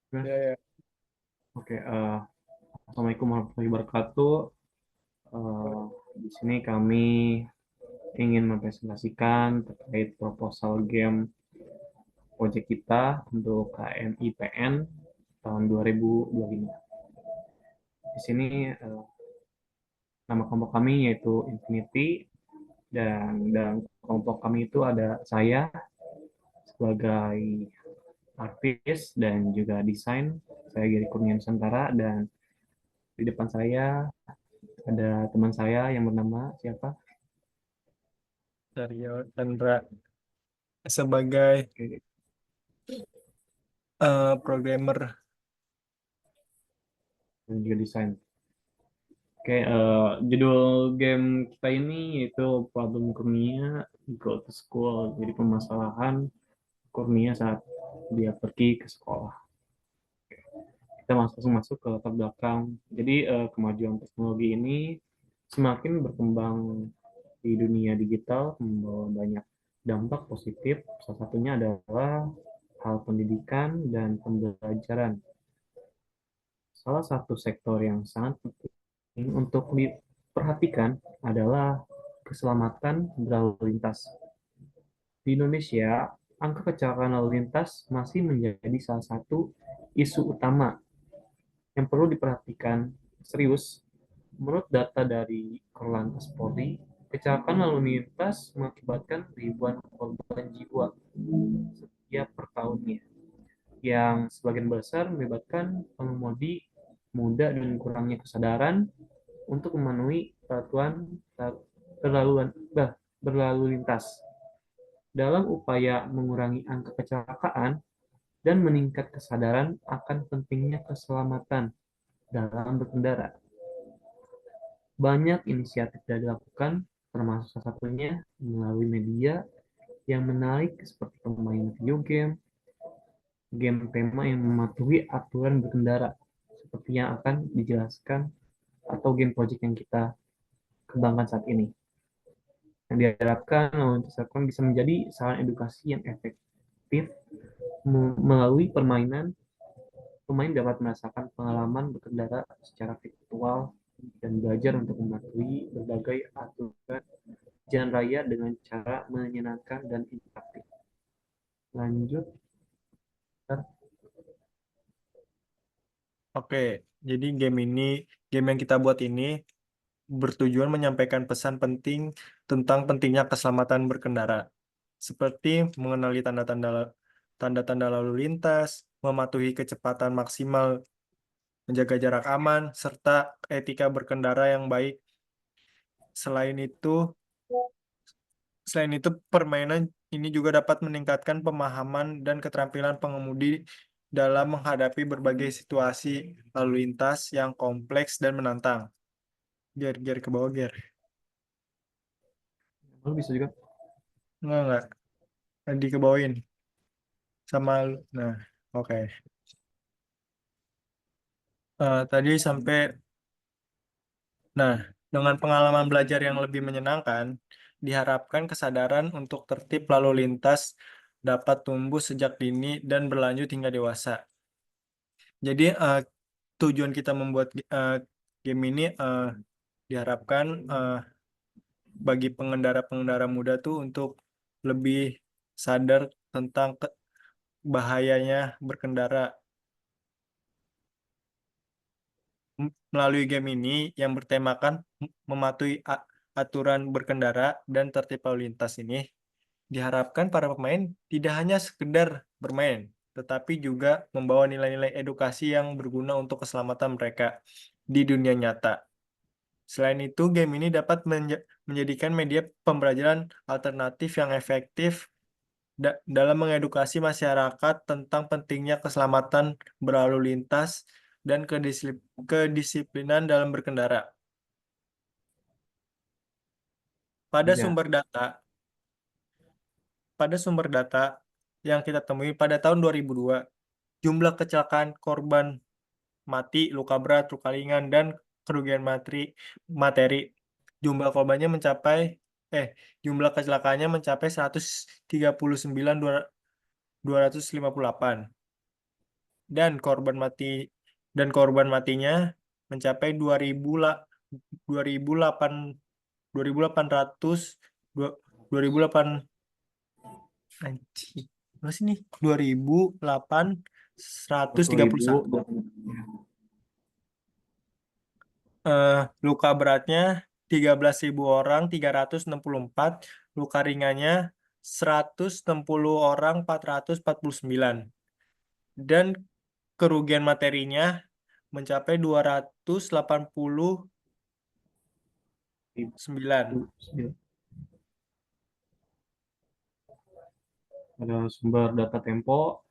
Oke, Ya, ya. oke, Assalamualaikum warahmatullahi wabarakatuh. Eh, di sini kami ingin mempresentasikan terkait proposal game proyek kita untuk KMIPN tahun 2025. Di sini nama kelompok kami yaitu Infinity dan dalam kelompok kami itu ada saya sebagai artis dan juga desain. Saya Giri Kurnia Nusantara dan di depan saya ada teman saya yang bernama siapa? Aryo Chandra sebagai Oke, programmer. dan juga desain. Oke, judul game kita ini yaitu Problem Kurnia Go to School. Jadi permasalahan Kurnia saat dia pergi ke sekolah. Kita langsung masuk ke latar belakang. Jadi kemajuan teknologi ini semakin berkembang di dunia digital membawa banyak dampak positif. Salah satunya adalah hal pendidikan dan pembelajaran. Salah satu sektor yang sangat penting untuk diperhatikan adalah keselamatan berlalu lintas. Di Indonesia, angka kecelakaan lalu lintas masih menjadi salah satu isu utama yang perlu diperhatikan serius. Menurut data dari Korlantas Polri, kecelakaan lalu lintas mengakibatkan ribuan korban jiwa setiap per tahunnya, yang sebagian besar melibatkan pengemudi muda dan kurangnya kesadaran untuk memenuhi peraturan berlalu, berlalu lintas. Dalam upaya mengurangi angka kecelakaan dan meningkat kesadaran akan pentingnya keselamatan dalam berkendara. Banyak inisiatif sudah dilakukan, termasuk salah satunya melalui media yang menarik seperti pemain video game, game tema yang mematuhi aturan berkendara, seperti yang akan dijelaskan atau game project yang kita kembangkan saat ini. Yang diharapkan bisa menjadi saran edukasi yang efektif melalui permainan. Pemain dapat merasakan pengalaman berkendara secara virtual dan belajar untuk mematuhi berbagai aturan jalan raya dengan cara menyenangkan dan interaktif. Lanjut. Oke, jadi game yang kita buat ini bertujuan menyampaikan pesan penting tentang pentingnya keselamatan berkendara, seperti mengenali tanda-tanda lalu lintas, mematuhi kecepatan maksimal, menjaga jarak aman, serta etika berkendara yang baik. Selain itu, permainan ini juga dapat meningkatkan pemahaman dan keterampilan pengemudi dalam menghadapi berbagai situasi lalu lintas yang kompleks dan menantang. Gear ke bawah, gear. Lalu bisa juga. Enggak. Dikebawain sama lu. Nah, oke. Tadi sampai, nah, dengan pengalaman belajar yang lebih menyenangkan, diharapkan kesadaran untuk tertib lalu lintas dapat tumbuh sejak dini dan berlanjut hingga dewasa. Jadi, tujuan kita membuat game ini diharapkan bagi pengendara-pengendara muda tuh untuk lebih sadar tentang bahayanya berkendara. Melalui game ini yang bertemakan mematuhi aturan berkendara dan tertib lalu lintas ini, diharapkan para pemain tidak hanya sekedar bermain, tetapi juga membawa nilai-nilai edukasi yang berguna untuk keselamatan mereka di dunia nyata. Selain itu, game ini dapat menjadikan media pembelajaran alternatif yang efektif dalam mengedukasi masyarakat tentang pentingnya keselamatan berlalu lintas dan kedisiplinan dalam berkendara. Pada Ya, sumber data, pada sumber data yang kita temui pada tahun 2002, jumlah kecelakaan korban mati, luka berat, luka ringan, dan kerugian materi, jumlah korbannya mencapai jumlah kecelakaannya mencapai 139.258. dan korban matinya mencapai 2.800 anjing. Apa sih nih? 40.000 2.831. dan Luka beratnya 13.000 orang 364, luka ringannya 160 orang 449, dan kerugian materinya mencapai 289. ada sumber data Tempo,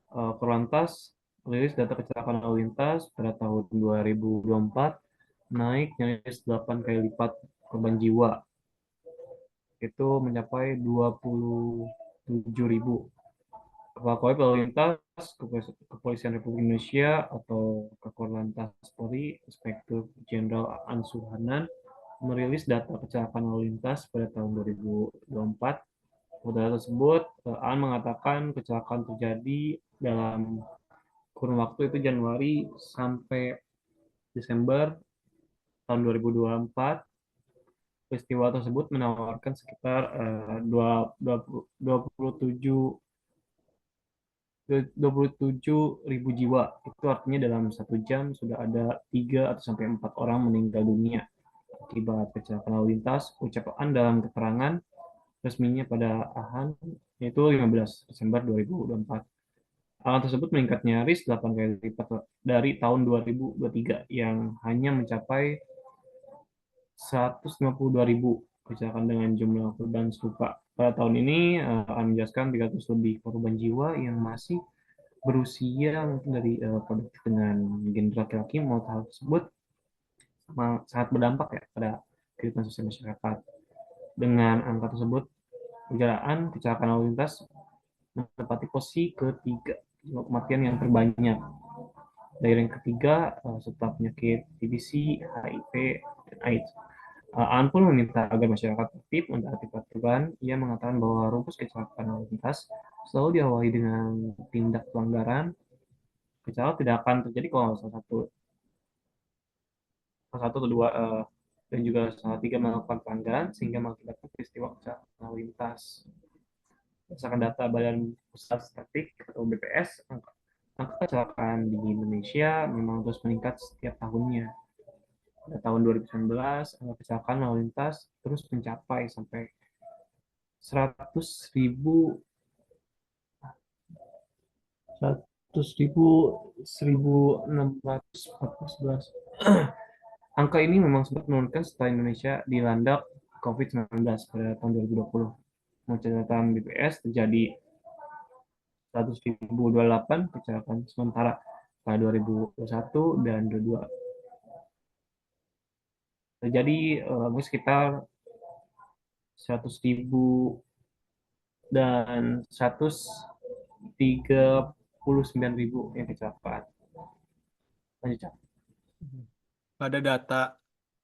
Korlantas rilis data kecelakaan lalu lintas pada tahun 2024 naik nyaris 8 kali lipat korban jiwa, itu mencapai 27.000. Kepala Korps Lalu Lintas Kepolisian Republik Indonesia atau Kakor Polri, Inspektur Jenderal An Suhanan merilis data kecelakaan lalu lintas pada tahun 2024. Pada data tersebut, An mengatakan kecelakaan terjadi dalam kurun waktu itu Januari sampai Desember tahun 2024. Peristiwa tersebut menawarkan sekitar 27 ribu jiwa. Itu artinya dalam 1 jam sudah ada 3 atau sampai 4 orang meninggal dunia akibat kecelakaan lalu lintas. Ucapan dalam keterangan resminya pada AHAN yaitu 15 Desember 2024. Angka tersebut meningkat nyaris 8 kali lipat dari tahun 2023 yang hanya mencapai 152.000 kecelakaan dengan jumlah korban serupa. Pada tahun ini akan menjelaskan 300 lebih korban jiwa yang masih berusia mungkin dari produktif dengan gender laki-laki. Menurut hal tersebut sangat berdampak ya pada kehidupan sosial masyarakat. Dengan angka tersebut, perjalanan kecelakaan lalu lintas menempati posisi ketiga kematian yang terbanyak. Dari yang ketiga setelah penyakit TBC, HIV, dan AIDS. An pun meminta agar masyarakat tertib mentaati peraturan. Ia mengatakan bahwa rumus kecelakaan lalu lintas selalu diawali dengan tindak pelanggaran. Kecelakaan tidak akan terjadi kalau salah satu atau dua dan juga salah tiga melakukan pelanggaran sehingga mengakibatkan peristiwa kecelakaan lalu lintas. Berdasarkan data Badan Pusat Statistik atau BPS, angka kecelakaan di Indonesia memang terus meningkat setiap tahunnya. Pada tahun 2019, angka kecelakaan lalu lintas terus mencapai sampai 100.000 100.611. Angka ini memang sempat menurunkan setelah Indonesia dilanda COVID-19 pada tahun 2020. Menurut catatan BPS terjadi 100.028 kecelakaan sementara pada 2021 dan 2022. Terjadi sekitar 100.000 dan 139.000 yang kecelakaan. Lanjut. Pada data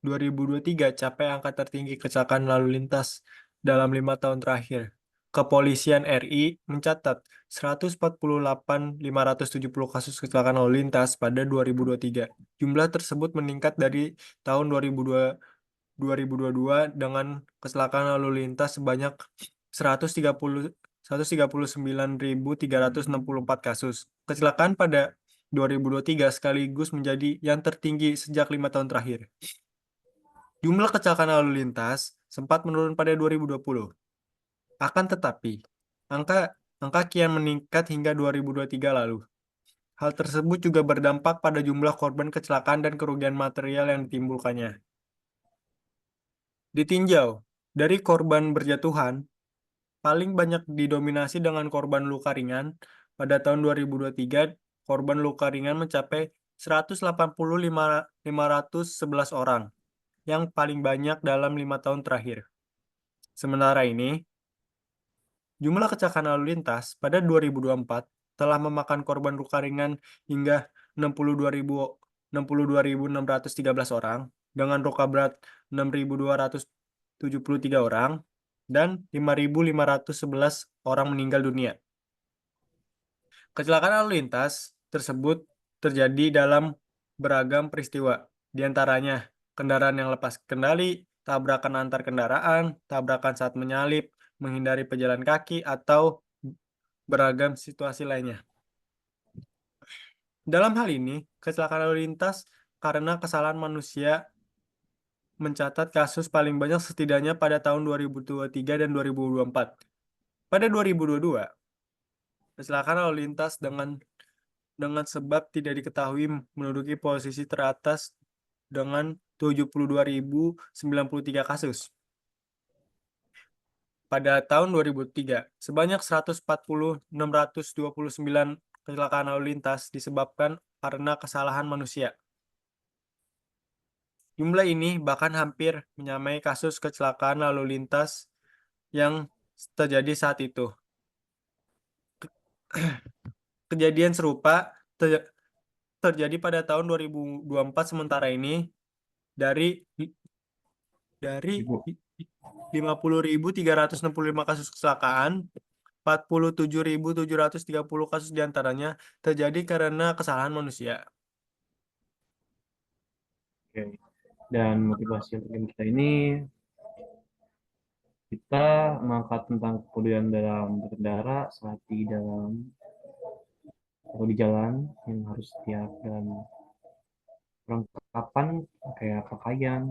2023 capai angka tertinggi kecelakaan lalu lintas dalam 5 tahun terakhir. Kepolisian RI mencatat 148.570 kasus kecelakaan lalu lintas pada 2023. Jumlah tersebut meningkat dari tahun 2022 dengan kecelakaan lalu lintas sebanyak 139.364 kasus. Kecelakaan pada 2023 sekaligus menjadi yang tertinggi sejak 5 tahun terakhir. Jumlah kecelakaan lalu lintas sempat menurun pada 2020. Akan tetapi, angka kian meningkat hingga 2023 lalu. Hal tersebut juga berdampak pada jumlah korban kecelakaan dan kerugian material yang ditimbulkannya. Ditinjau dari korban berjatuhan, paling banyak didominasi dengan korban luka ringan. Pada tahun 2023, korban luka ringan mencapai 180.511 orang, yang paling banyak dalam 5 tahun terakhir. Sementara ini, jumlah kecelakaan lalu lintas pada 2024 telah memakan korban luka ringan hingga 62.613 orang, dengan luka berat 6.273 orang, dan 5.511 orang meninggal dunia. Kecelakaan lalu lintas tersebut terjadi dalam beragam peristiwa. Di antaranya kendaraan yang lepas kendali, tabrakan antar kendaraan, tabrakan saat menyalip, menghindari pejalan kaki, atau beragam situasi lainnya. Dalam hal ini, kecelakaan lalu lintas karena kesalahan manusia mencatat kasus paling banyak setidaknya pada tahun 2023 dan 2024. Pada 2022, kecelakaan lalu lintas dengan sebab tidak diketahui menduduki posisi teratas dengan 72.093 kasus. Pada tahun 2003, sebanyak 140.629 kecelakaan lalu lintas disebabkan karena kesalahan manusia. Jumlah ini bahkan hampir menyamai kasus kecelakaan lalu lintas yang terjadi saat itu. Kejadian serupa terjadi pada tahun 2024, sementara ini dari dari Ibu. 50.365 kasus kecelakaan, 47.730 kasus diantaranya terjadi karena kesalahan manusia. Oke. Dan motivasi untuk game kita ini, kita mengangkat tentang kepedulian dalam berkendara saat di dalam atau di jalan yang harus setiap dalam perlengkapan kayak pakaian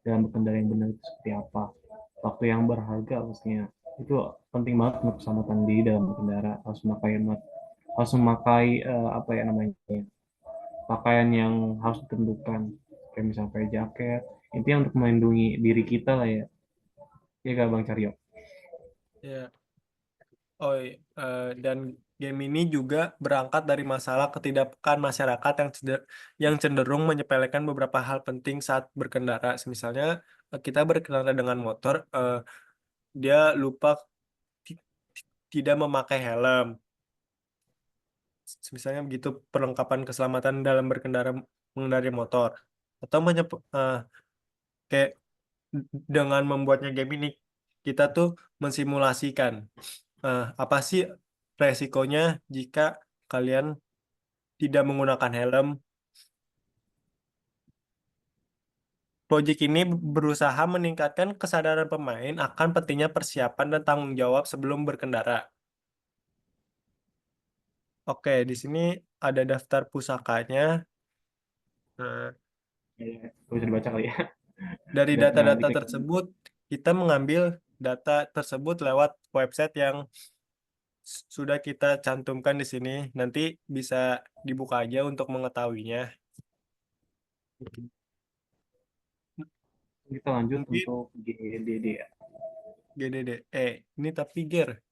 dalam berkendara yang benar itu seperti apa. Waktu yang berharga pastinya itu penting banget untuk keselamatan di dalam berkendara. Harus memakai apa ya namanya, pakaian yang harus ditentukan kayak misalnya kayak jaket, intinya untuk melindungi diri kita lah ya. Ya gak Bang Caryo? Ya. Dan game ini juga berangkat dari masalah ketidakpekaan masyarakat yang cenderung menyepelekan beberapa hal penting saat berkendara. Misalnya kita berkendara dengan motor, dia lupa ti- tidak memakai helm. Misalnya begitu perlengkapan keselamatan dalam mengendarai motor. Atau kayak dengan membuatnya game ini, kita tuh mensimulasikan apa sih resikonya jika kalian tidak menggunakan helm. Proyek ini berusaha meningkatkan kesadaran pemain akan pentingnya persiapan dan tanggung jawab sebelum berkendara. Oke, di sini ada daftar pusakanya. Nah, Ya, bisa dibaca kali ya. dari Nah, data-data diklik tersebut, kita mengambil data tersebut lewat website yang sudah kita cantumkan di sini. Nanti bisa dibuka aja untuk mengetahuinya. kita lanjut Mungkin untuk GDD ya. GDDE ini tapi gear.